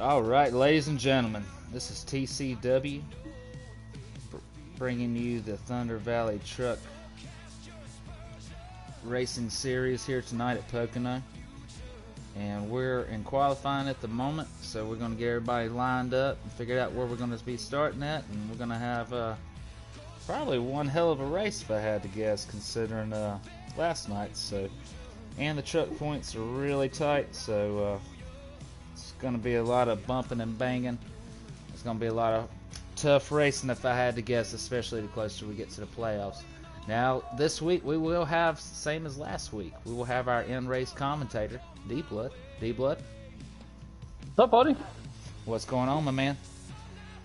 All right, ladies and gentlemen, this is TCW bringing you the Thunder Valley Truck Racing Series here tonight at Pocono. And we're in qualifying at the moment, so we're going to get everybody lined up and figure out where we're going to be starting at. And we're going to have probably one hell of a race, if I had to guess, considering last night. And the truck points are really tight, so it's going to be a lot of bumping and banging. It's going to be a lot of tough racing, if I had to guess, especially the closer we get to the playoffs. Now, this week we will have, same as last week, we will have our in-race commentator, D-Blood. D-Blood? What's up, buddy? What's going on, my man?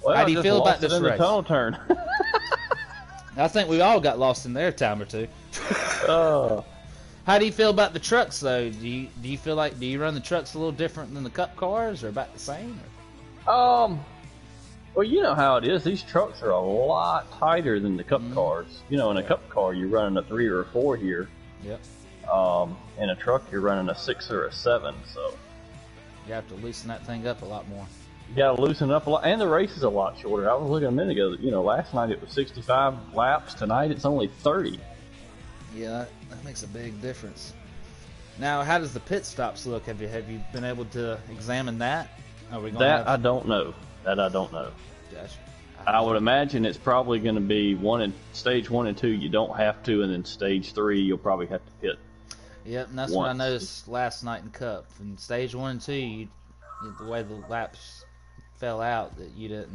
Well, how do you feel about this race? The tunnel turn. I think we all got lost in there a time or two. How do you feel about the trucks, though? Do you feel like, do you run the trucks a little different than the Cup cars, or about the same? Or? Well, you know how it is. These trucks are a lot tighter than the Cup cars. You know, in a Cup car, you're running a 3 or a 4 here. Yep. In a truck, you're running a 6 or a 7. So you have to loosen that thing up a lot more. You got to loosen it up a lot, and the race is a lot shorter. I was looking a minute ago. You know, last night it was 65 laps. Tonight it's only 30. Yeah, that makes a big difference. Now, how does the pit stops look? Have you been able to examine that? Are we gonna I don't know. That I don't know. Gotcha. I would imagine it's probably going to be stage 1 and 2. You don't have to, and then stage 3 you'll probably have to pit. Yep, and that's what I noticed last night in Cup. In stage 1 and 2, the way the laps fell out, that you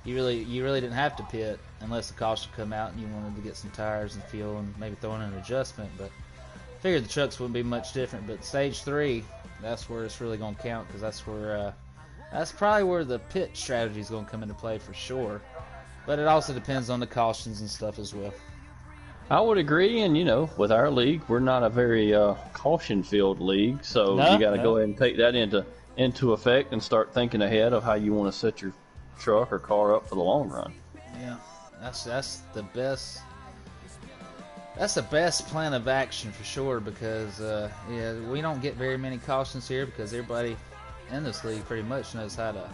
really didn't have to pit unless the caution come out and you wanted to get some tires and fuel and maybe throw in an adjustment. But I figured the trucks wouldn't be much different. But stage 3, that's where it's really going to count, because that's where that's probably where the pit strategy is going to come into play for sure. But it also depends on the cautions and stuff as well. I would agree, and you know, with our league, we're not a very caution-filled league, so you got to go ahead and take that into effect and start thinking ahead of how you want to set your truck or car up for the long run. Yeah, that's the best. That's the best plan of action for sure, because we don't get very many cautions here because everybody in this league pretty much knows how to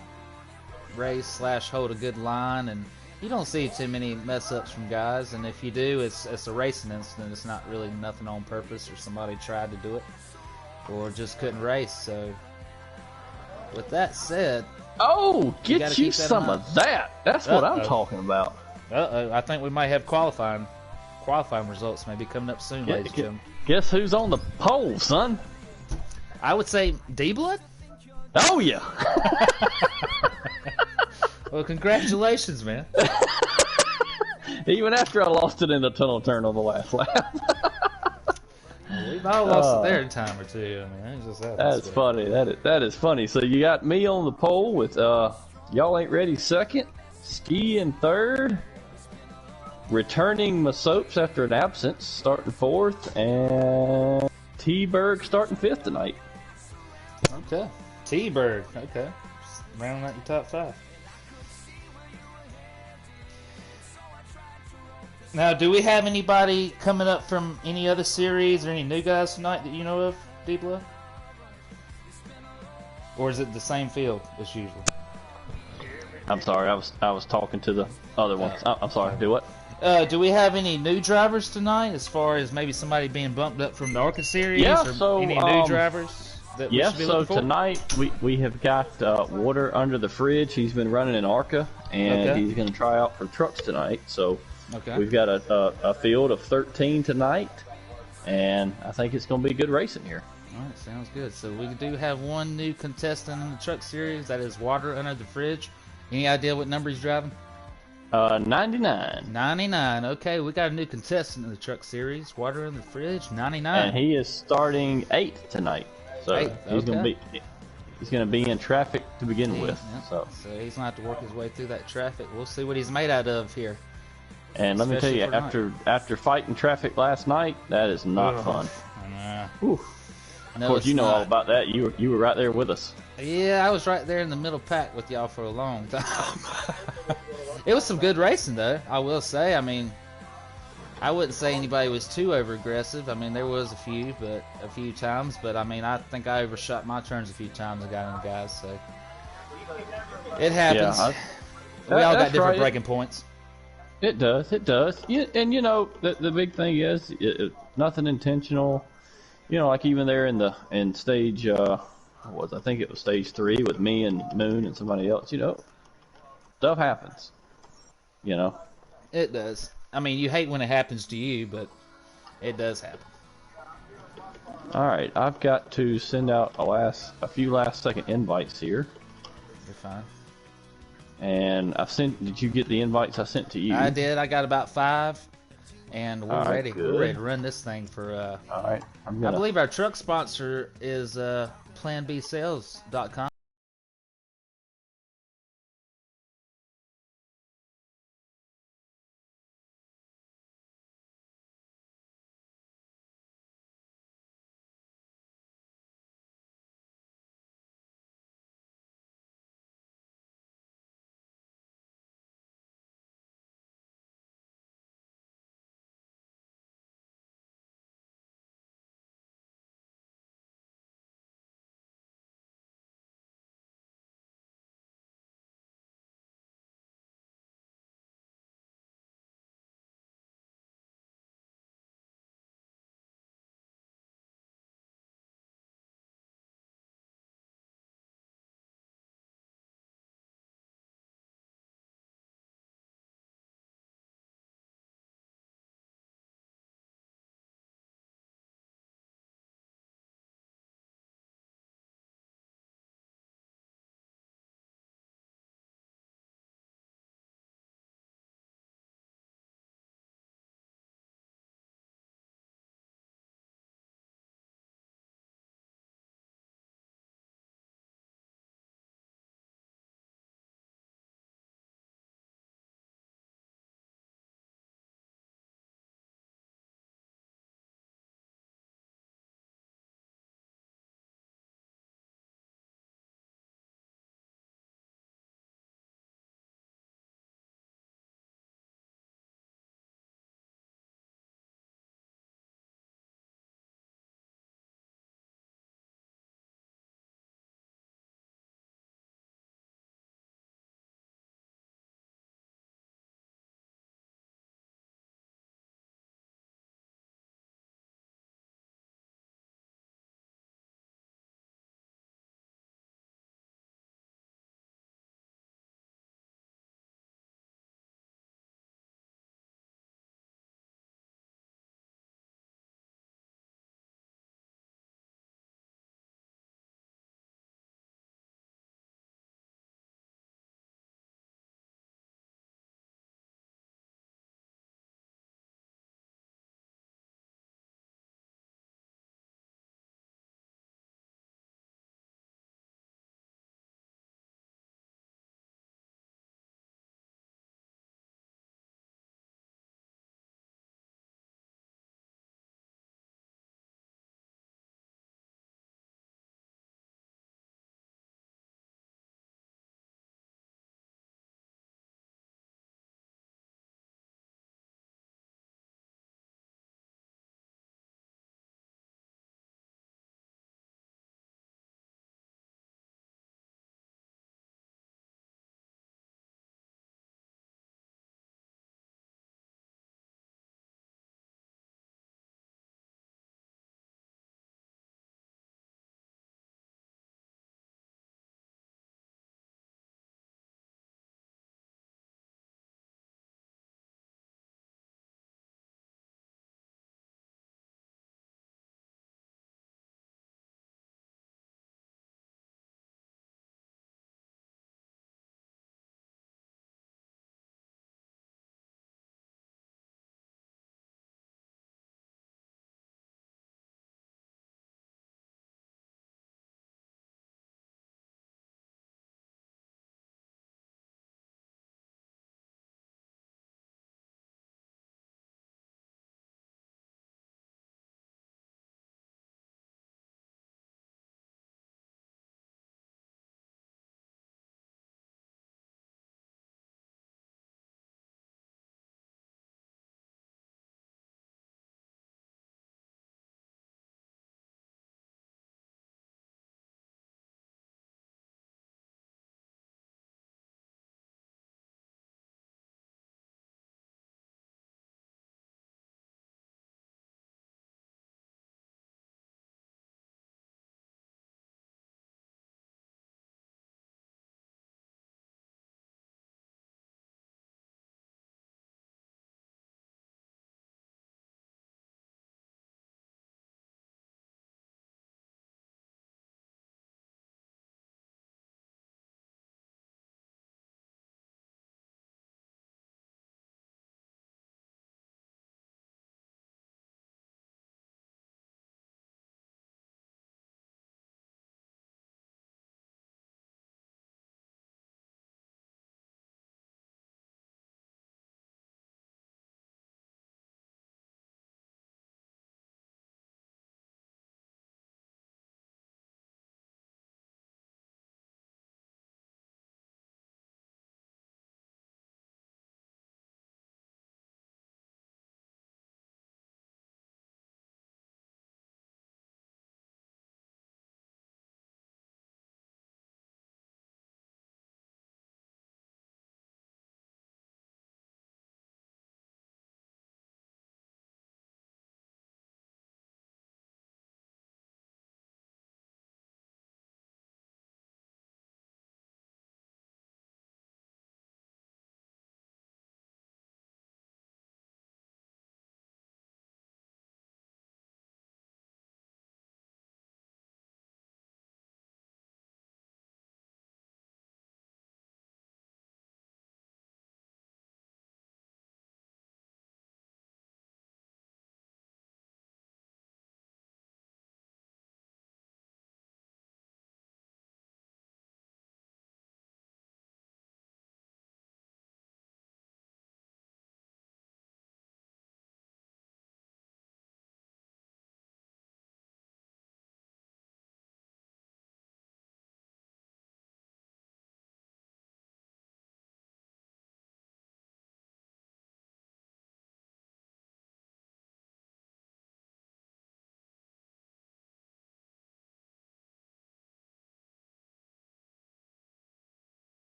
race / hold a good line, and you don't see too many mess ups from guys, and if you do, it's a racing incident. It's not really nothing on purpose, or somebody tried to do it or just couldn't race. So with that said, get you some of that. That's what I'm talking about. I think we might have qualifying results maybe coming up soon, ladies and gentlemen. Guess who's on the pole, son? I would say D-Blood. Oh yeah. Well, congratulations, man. Even after I lost it in the tunnel turn on the last lap. Well, we've all lost it there a time or two. I mean, that's funny. That is funny. So you got me on the pole with Y'all Ain't Ready second, Ski in third, returning my soaps after an absence starting fourth, and T-Berg starting fifth tonight. Okay. T-Berg. Okay. Just rounding out your top 5. Now, do we have anybody coming up from any other series or any new guys tonight that you know of, D-Blood? Or is it the same field as usual? I'm sorry, I was talking to the other ones. I'm sorry, do what? Do we have any new drivers tonight, as far as maybe somebody being bumped up from the ARCA series? Yeah, or so any new drivers that we should be looking for? Tonight we have got Water Under the Fridge. He's been running in ARCA, and he's going to try out for trucks tonight. So we've got a field of 13 tonight, and I think it's going to be good racing here. All right, sounds good. So we do have one new contestant in the truck series. That is Water Under the Fridge. Any idea what number he's driving? 99. 99. Okay, we got a new contestant in the truck series. Water in the Fridge, 99. And he is starting 8th tonight. So he's going to be in traffic to begin with. Yep. So he's going to have to work his way through that traffic. We'll see what he's made out of here. And let me tell you, after fighting traffic last night, that is not fun. Of course, you know all about that. You were right there with us. Yeah, I was right there in the middle pack with y'all for a long time. It was some good racing, though, I will say. I mean, I wouldn't say anybody was too over-aggressive. I mean, there was a few times, but I mean, I think I overshot my turns a few times and got in the guys, so It happens. Yeah, we all got that's different right. breaking points. It does. And you know, the big thing is nothing intentional. You know, like even there in stage I think it was stage 3 with me and Moon and somebody else. You know, stuff happens. You know. It does. I mean, you hate when it happens to you, but it does happen. All right, I've got to send out a few last second invites here. You're fine. And I've sent. Did you get the invites I sent to you? I did. I got about 5, and we're All right, ready. good. We're ready to run this thing for. All right, I believe our truck sponsor is PlanBSales.com.